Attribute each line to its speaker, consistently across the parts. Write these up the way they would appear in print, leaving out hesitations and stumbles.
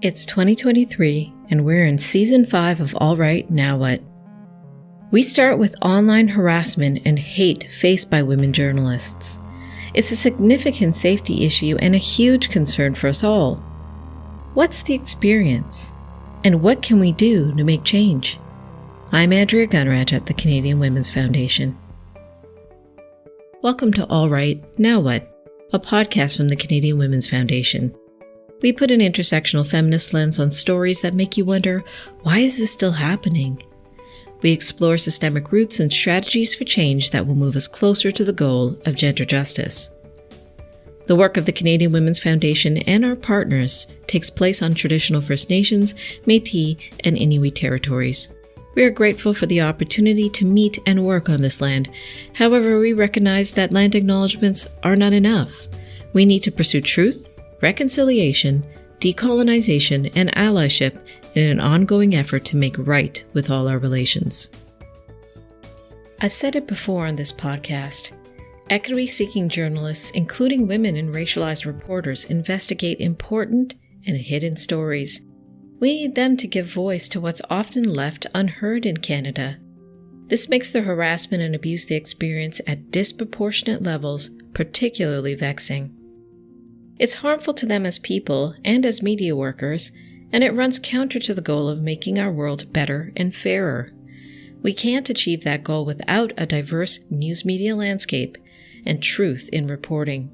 Speaker 1: It's 2023, and we're in Season 5 of All Right, Now What? We start with online harassment and hate faced by women journalists. It's a significant safety issue and a huge concern for us all. What's the experience? And what can we do to make change? I'm Andrea Gunraj at the Canadian Women's Foundation. Welcome to All Right, Now What? A podcast from the Canadian Women's Foundation. We put an intersectional feminist lens on stories that make you wonder, why is this still happening? We explore systemic roots and strategies for change that will move us closer to the goal of gender justice. The work of the Canadian Women's Foundation and our partners takes place on traditional First Nations, Métis, and Inuit territories. We are grateful for the opportunity to meet and work on this land. However, we recognize that land acknowledgements are not enough. We need to pursue truth, reconciliation, decolonization, and allyship in an ongoing effort to make right with all our relations. I've said it before on this podcast. Equity-seeking journalists, including women and racialized reporters, investigate important and hidden stories. We need them to give voice to what's often left unheard in Canada. This makes the harassment and abuse they experience at disproportionate levels particularly vexing. It's harmful to them as people and as media workers, and it runs counter to the goal of making our world better and fairer. We can't achieve that goal without a diverse news media landscape and truth in reporting.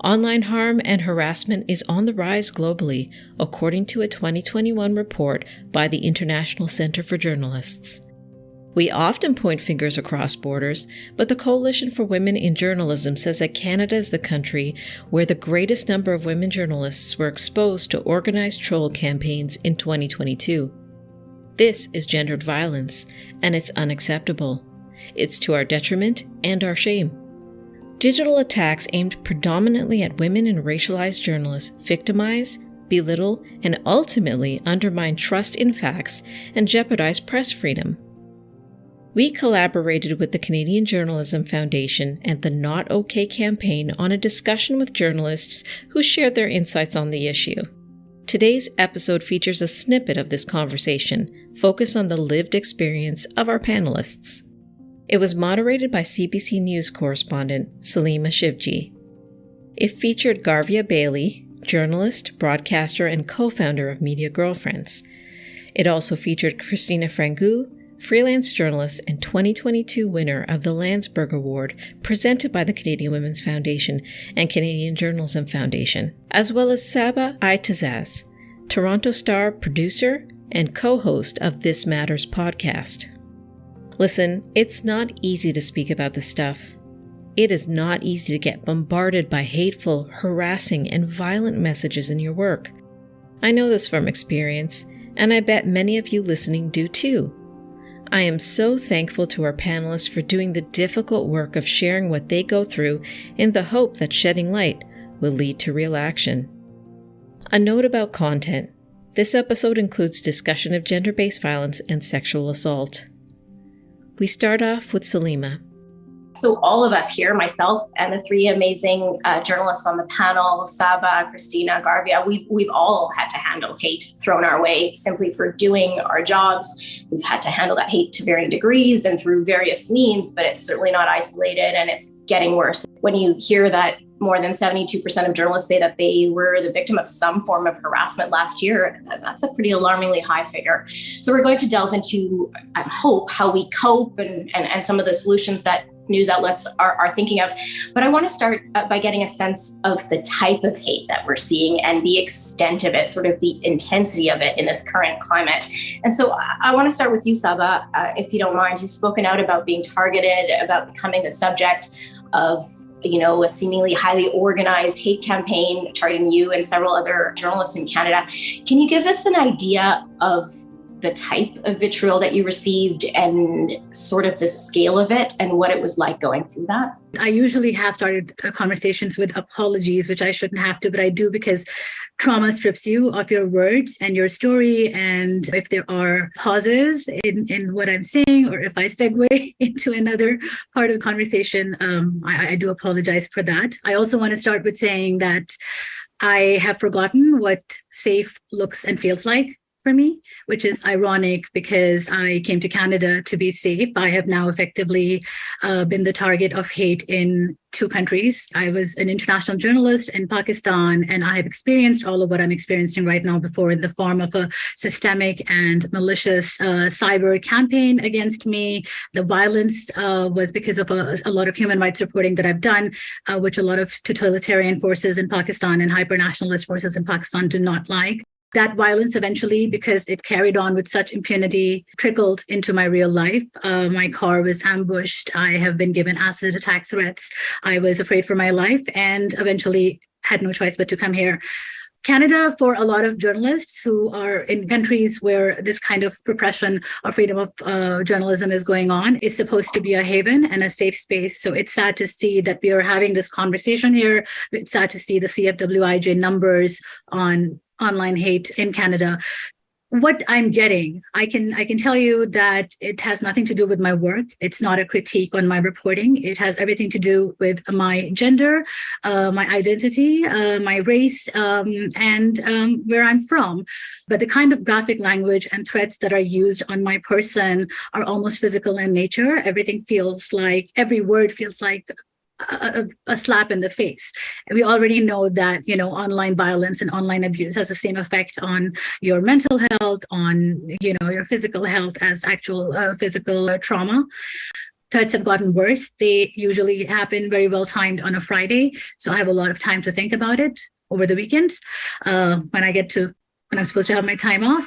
Speaker 1: Online harm and harassment is on the rise globally, according to a 2021 report by the International Center for Journalists. We often point fingers across borders, but the Coalition for Women in Journalism says that Canada is the country where the greatest number of women journalists were exposed to organized troll campaigns in 2022. This is gendered violence, and it's unacceptable. It's to our detriment and our shame. Digital attacks aimed predominantly at women and racialized journalists victimize, belittle, and ultimately undermine trust in facts and jeopardize press freedom. We collaborated with the Canadian Journalism Foundation and the Not OK campaign on a discussion with journalists who shared their insights on the issue. Today's episode features a snippet of this conversation, focused on the lived experience of our panelists. It was moderated by CBC News correspondent Salimah Shivji. It featured Garvia Bailey, journalist, broadcaster, and co-founder of Media Girlfriends. It also featured Christina Frangou, freelance journalist and 2022 winner of the Landsberg Award presented by the Canadian Women's Foundation and Canadian Journalism Foundation, as well as Saba Eitizaz, Toronto Star producer and co-host of This Matters podcast. Listen, it's not easy to speak about this stuff. It is not easy to get bombarded by hateful, harassing, and violent messages in your work. I know this from experience, and I bet many of you listening do too. I am so thankful to our panelists for doing the difficult work of sharing what they go through in the hope that shedding light will lead to real action. A note about content. This episode includes discussion of gender-based violence and sexual assault. We start off with Salimah.
Speaker 2: So all of us here, myself and the three amazing journalists on the panel, Saba, Christina, Garvia, we've all had to handle hate thrown our way simply for doing our jobs. We've had to handle that hate to varying degrees and through various means, but it's certainly not isolated and it's getting worse. When you hear that more than 72% of journalists say that they were the victim of some form of harassment last year, that's a pretty alarmingly high figure. So we're going to delve into, I hope, how we cope and some of the solutions that news outlets are thinking of. But I want to start by getting a sense of the type of hate that we're seeing and the extent of it, sort of the intensity of it in this current climate. And so I want to start with you, Saba, if you don't mind. You've spoken out about being targeted, about becoming the subject of a seemingly highly organized hate campaign targeting you and several other journalists in Canada. Can you give us an idea of the type of vitriol that you received and sort of the scale of it and what it was like going through that?
Speaker 3: I usually have started conversations with apologies, which I shouldn't have to, but I do because trauma strips you of your words and your story. And if there are pauses in what I'm saying, or if I segue into another part of the conversation, I do apologize for that. I also want to start with saying that I have forgotten what safe looks and feels like for me, which is ironic because I came to Canada to be safe. I have now effectively been the target of hate in 2 countries. I was an international journalist in Pakistan, and I have experienced all of what I'm experiencing right now before in the form of a systemic and malicious cyber campaign against me. The violence was because of a lot of human rights reporting that I've done, which a lot of totalitarian forces in Pakistan and hyper-nationalist forces in Pakistan do not like. That violence eventually, because it carried on with such impunity, trickled into my real life. My car was ambushed. I have been given acid attack threats. I was afraid for my life and eventually had no choice but to come here. Canada, for a lot of journalists who are in countries where this kind of repression of freedom of journalism is going on, is supposed to be a haven and a safe space. So it's sad to see that we are having this conversation here. It's sad to see the CFWIJ numbers on online hate in Canada. What I'm getting, I can tell you that it has nothing to do with my work. It's not a critique on my reporting. It has everything to do with my gender, my identity, my race, and where I'm from. But the kind of graphic language and threats that are used on my person are almost physical in nature. Every word feels like a slap in the face. We already know that, online violence and online abuse has the same effect on your mental health, on, your physical health as actual physical trauma. Threats have gotten worse. They usually happen very well timed on a Friday. So I have a lot of time to think about it over the weekend when I'm supposed to have my time off.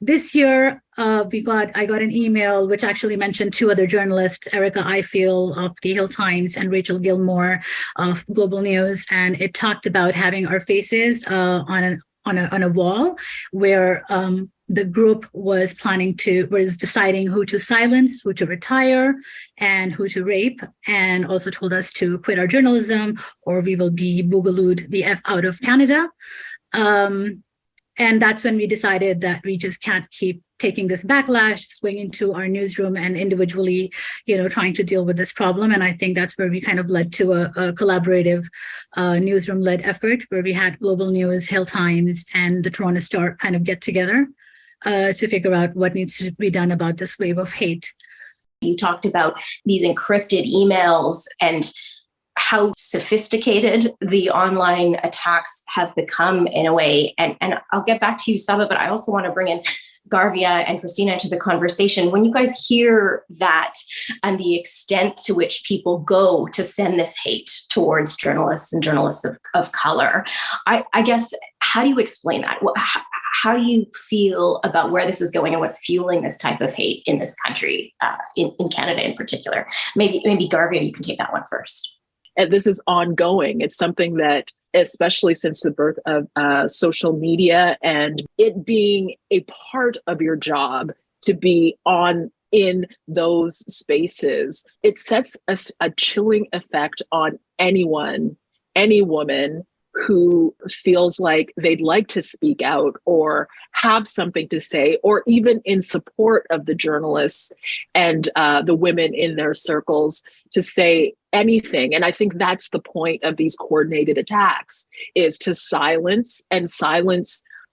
Speaker 3: This year, I got an email which actually mentioned 2 other journalists, Erica Ifield of the Hill Times and Rachel Gilmore of Global News, and it talked about having our faces on a wall where the group was deciding who to silence, who to retire, and who to rape, and also told us to quit our journalism or we will be boogalooed the F out of Canada. And that's when we decided that we just can't keep taking this backlash, swing into our newsroom and individually, trying to deal with this problem. And I think that's where we kind of led to a collaborative newsroom-led effort where we had Global News, Hill Times, and the Toronto Star kind of get together to figure out what needs to be done about this wave of hate.
Speaker 2: You talked about these encrypted emails and how sophisticated the online attacks have become in a way. And I'll get back to you, Saba, but I also want to bring in Garvia and Christina into the conversation. When you guys hear that and the extent to which people go to send this hate towards journalists and journalists of color, I guess, how do you explain that? How do you feel about where this is going and what's fueling this type of hate in this country, in Canada in particular? Maybe Garvia, you can take that one first.
Speaker 4: And this is ongoing. It's something that, especially since the birth of social media and it being a part of your job to be in those spaces, it sets a chilling effect on anyone, any woman who feels like they'd like to speak out or have something to say, or even in support of the journalists and the women in their circles to say anything. And I think that's the point of these coordinated attacks, is to silence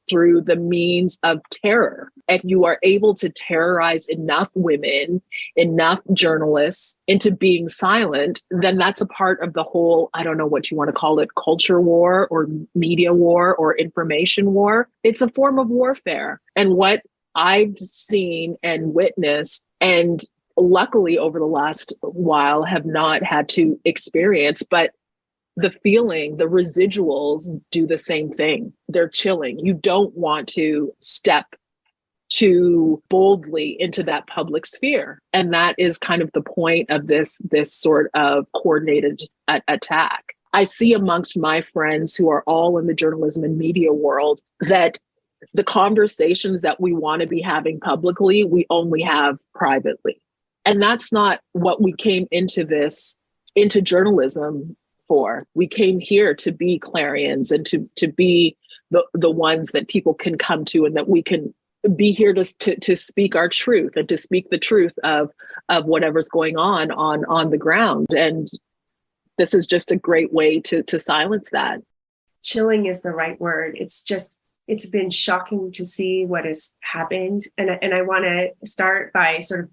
Speaker 4: through the means of terror. If you are able to terrorize enough women, enough journalists into being silent, then that's a part of the whole, I don't know what you want to call it, culture war or media war or information war. It's a form of warfare. And what I've seen and witnessed, and luckily over the last while have not had to experience, but the feeling, the residuals do the same thing. They're chilling. You don't want to step too boldly into that public sphere. And that is kind of the point of this sort of coordinated attack. I see amongst my friends who are all in the journalism and media world that the conversations that we want to be having publicly, we only have privately. And that's not what we came into journalism for. We came here to be clarions and to be the ones that people can come to, and that we can be here to speak our truth and to speak the truth of whatever's going on the ground. And this is just a great way to silence that.
Speaker 5: chilling is the right word. It's been shocking to see what has happened. And I want to start by sort of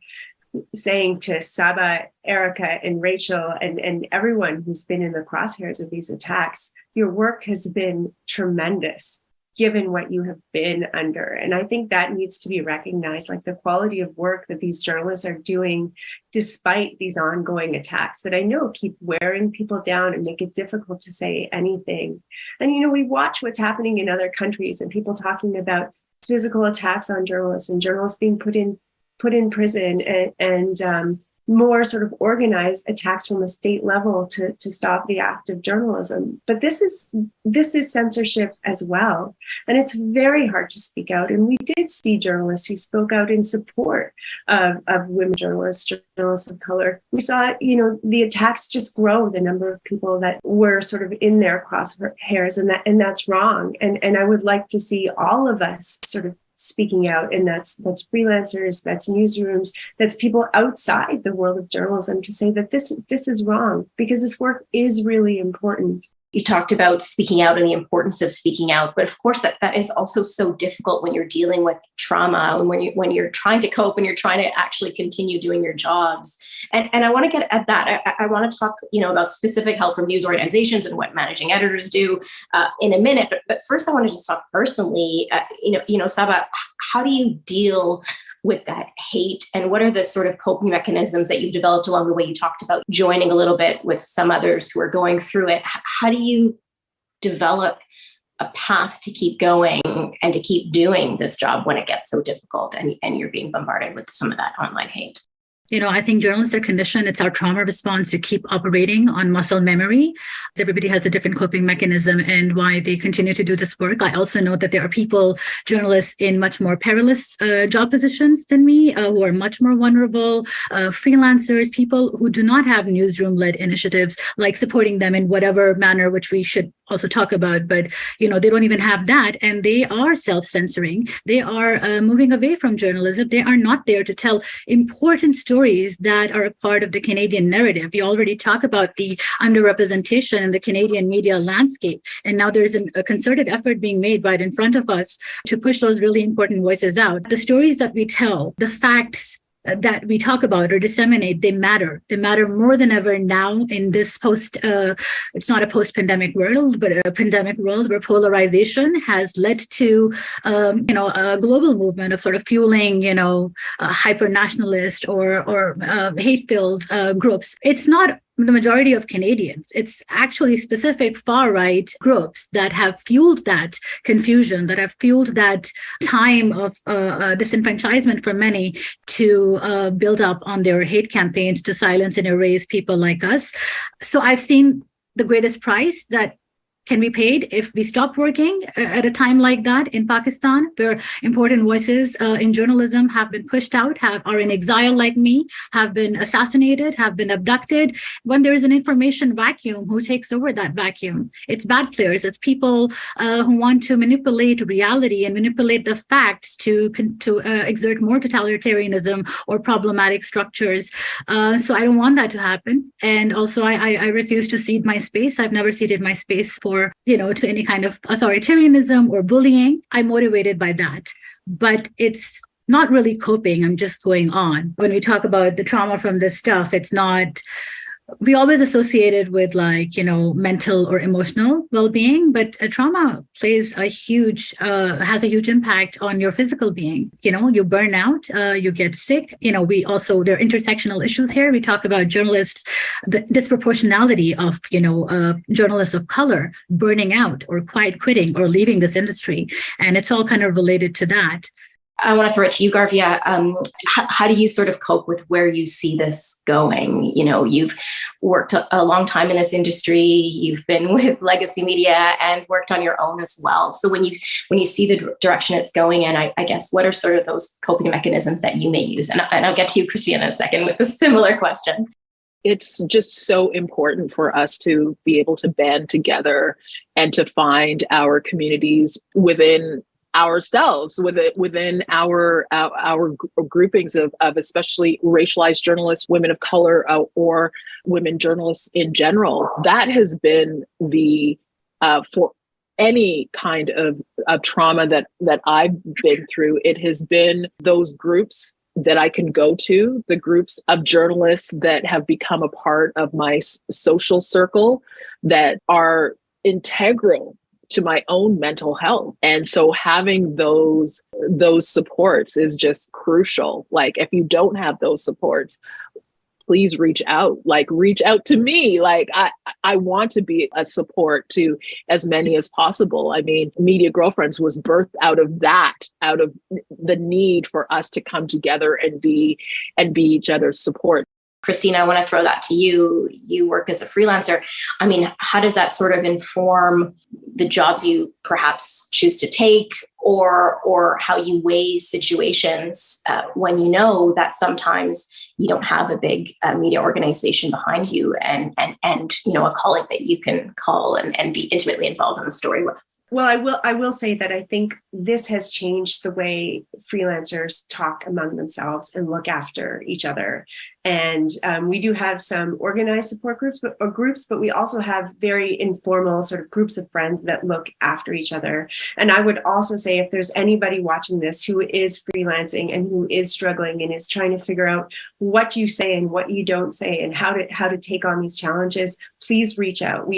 Speaker 5: saying to Saba, Erica, and Rachel, and everyone who's been in the crosshairs of these attacks, your work has been tremendous, given what you have been under. And I think that needs to be recognized, like the quality of work that these journalists are doing despite these ongoing attacks that I know keep wearing people down and make it difficult to say anything. And, we watch what's happening in other countries and people talking about physical attacks on journalists and journalists being put in prison and more sort of organized attacks from a state level to stop the act of journalism. But this is censorship as well. And it's very hard to speak out. And we did see journalists who spoke out in support of women journalists of color. We saw, the attacks just grow, the number of people that were sort of in their crosshairs, and that's wrong. And I would like to see all of us sort of speaking out, and that's freelancers, that's newsrooms, that's people outside the world of journalism, to say that this is wrong, because this work is really important.
Speaker 2: You talked about speaking out and the importance of speaking out, but of course that is also so difficult when you're dealing with trauma and when you're trying to cope and you're trying to actually continue doing your jobs. And I want to get at that. I want to talk, about specific help from news organizations and what managing editors do in a minute. But first, I want to just talk personally. Saba, how do you deal with that hate, and what are the sort of coping mechanisms that you've developed along the way? You talked about joining a little bit with some others who are going through it. How do you develop a path to keep going and to keep doing this job when it gets so difficult and you're being bombarded with some of that online hate?
Speaker 3: I think journalists are conditioned. It's our trauma response to keep operating on muscle memory. Everybody has a different coping mechanism and why they continue to do this work. I also know that there are people, journalists in much more perilous job positions than me, who are much more vulnerable, freelancers, people who do not have newsroom-led initiatives, like supporting them in whatever manner, which we should also talk about. But, they don't even have that. And they are self-censoring. They are moving away from journalism. They are not there to tell important stories that are a part of the Canadian narrative. We already talk about the underrepresentation in the Canadian media landscape. And now there's a concerted effort being made right in front of us to push those really important voices out. The stories that we tell, the facts that we talk about or disseminate, they matter. They matter more than ever now in this it's not a post-pandemic world, but a pandemic world where polarization has led to, a global movement of sort of fueling, hyper-nationalist or hate-filled groups. It's not the majority of Canadians. It's actually specific far-right groups that have fueled that confusion, that have fueled that time of disenfranchisement for many to build up on their hate campaigns to silence and erase people like us. So I've seen the greatest price that can be paid if we stop working at a time like that in Pakistan, where important voices in journalism have been pushed out, are in exile like me, have been assassinated, have been abducted. When there is an information vacuum, who takes over that vacuum? It's bad players. It's people who want to manipulate reality and manipulate the facts to exert more totalitarianism or problematic structures. So I don't want that to happen. And also I refuse to cede my space. I've never ceded my space to any kind of authoritarianism or bullying. I'm motivated by that. But it's not really coping. I'm just going on. When we talk about the trauma from this stuff, it's not, we always associate it with mental or emotional well-being, but trauma has a huge impact on your physical being. You burn out, you get sick. There are intersectional issues here. We talk about journalists, the disproportionality of, journalists of color burning out or quiet quitting or leaving this industry. And it's all kind of related to that.
Speaker 2: I want to throw it to you, Garvia. How do you sort of cope with where you see this going? You've worked a long time in this industry. You've been with legacy media and worked on your own as well. So when you see the direction it's going in, I guess, what are sort of those coping mechanisms that you may use? And I'll get to you, Christina, in a second with a similar question.
Speaker 4: It's just so important for us to be able to band together and to find our communities within ourselves, within our groupings of especially racialized journalists, women of color, or women journalists in general. That has been the any kind of trauma that I've been through, it has been those groups that I can go to, the groups of journalists that have become a part of my social circle that are integral to my own mental health. And so having those supports is just crucial. Like, if you don't have those supports, please reach out to me. Like, I want to be a support to as many as possible. I mean, Media Girlfriends was birthed out of the need for us to come together and be each other's support.
Speaker 2: Christina, I want to throw that to you. You work as a freelancer. I mean, how does that sort of inform the jobs you perhaps choose to take, or how you weigh situations when you know that sometimes you don't have a big media organization behind you and a colleague that you can call and be intimately involved in the story with?
Speaker 5: Well, I will say that I think this has changed the way freelancers talk among themselves and look after each other. And we do have some organized support groups, but we also have very informal sort of groups of friends that look after each other. And I would also say, if there's anybody watching this who is freelancing and who is struggling and is trying to figure out what you say and what you don't say and how to take on these challenges, please reach out.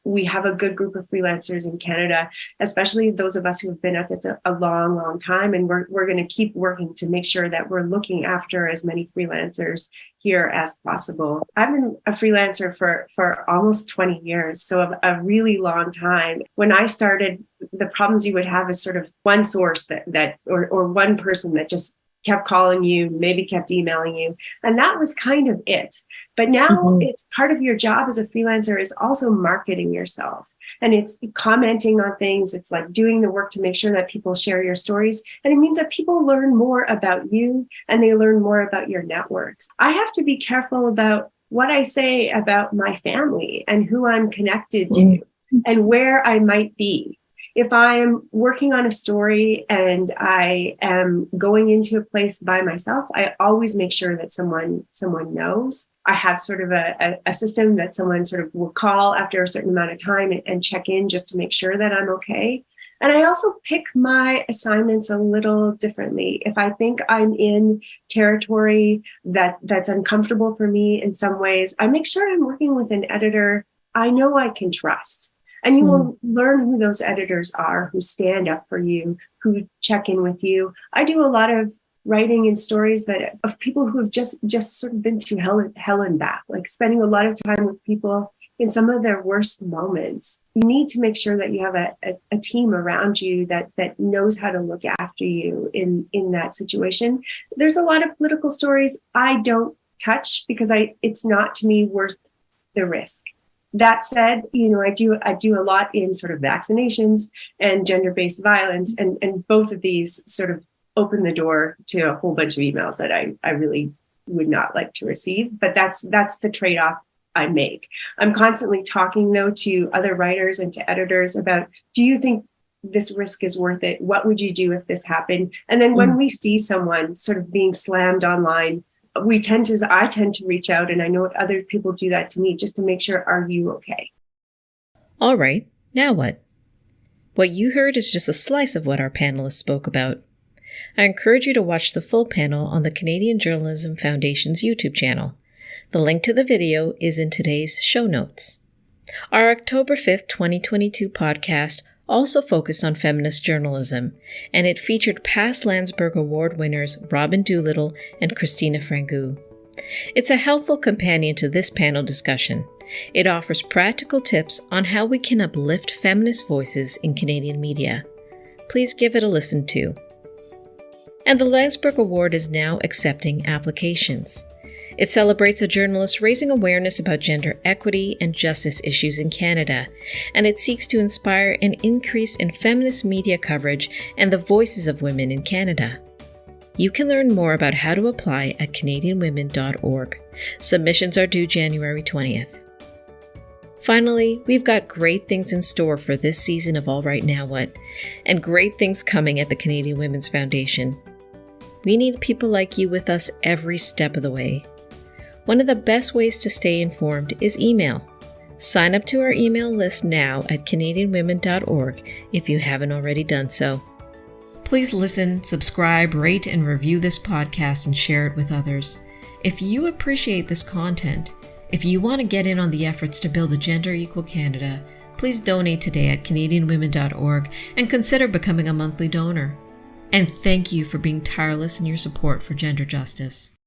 Speaker 5: We have a good group of freelancers in Canada, especially those of us who have been at this a long, long time. And we're going to keep working to make sure that we're looking after as many freelancers here as possible. I've been a freelancer for almost 20 years, so a really long time. When I started, the problems you would have is sort of one source that or one person that just kept calling you, maybe kept emailing you. And that was kind of it. But now it's part of your job as a freelancer is also marketing yourself. And it's commenting on things. It's like doing the work to make sure that people share your stories. And it means that people learn more about you and they learn more about your networks. I have to be careful about what I say about my family and who I'm connected to and where I might be. If I'm working on a story and I am going into a place by myself, I always make sure that someone knows. I have sort of a system that someone sort of will call after a certain amount of time and check in just to make sure that I'm okay. And I also pick my assignments a little differently. If I think I'm in territory that's uncomfortable for me in some ways, I make sure I'm working with an editor I know I can trust. And you will learn who those editors are, who stand up for you, who check in with you. I do a lot of writing and stories of people who have just sort of been through hell and back, like spending a lot of time with people in some of their worst moments. You need to make sure that you have a team around you that knows how to look after you in that situation. There's a lot of political stories I don't touch because it's not to me worth the risk. That said, I do a lot in sort of vaccinations and gender-based violence, and both of these sort of open the door to a whole bunch of emails that I really would not like to receive. But that's the trade-off I make. I'm constantly talking, though, to other writers and to editors about, do you think this risk is worth it? What would you do if this happened? And then when we see someone sort of being slammed online, I tend to reach out, and I know other people do that to me just to make sure, are you okay?
Speaker 1: All right, now what? What you heard is just a slice of what our panelists spoke about. I encourage you to watch the full panel on the Canadian Journalism Foundation's YouTube channel. The link to the video is in today's show notes. Our October 5th, 2022 podcast also focused on feminist journalism, and it featured past Landsberg Award winners Robin Doolittle and Christina Frangou. It's a helpful companion to this panel discussion. It offers practical tips on how we can uplift feminist voices in Canadian media. Please give it a listen too. And the Landsberg Award is now accepting applications. It celebrates a journalist raising awareness about gender equity and justice issues in Canada, and it seeks to inspire an increase in feminist media coverage and the voices of women in Canada. You can learn more about how to apply at canadianwomen.org. Submissions are due January 20th. Finally, we've got great things in store for this season of All Right Now What, and great things coming at the Canadian Women's Foundation. We need people like you with us every step of the way. One of the best ways to stay informed is email. Sign up to our email list now at canadianwomen.org if you haven't already done so. Please listen, subscribe, rate, and review this podcast and share it with others. If you appreciate this content, if you want to get in on the efforts to build a gender-equal Canada, please donate today at canadianwomen.org and consider becoming a monthly donor. And thank you for being tireless in your support for gender justice.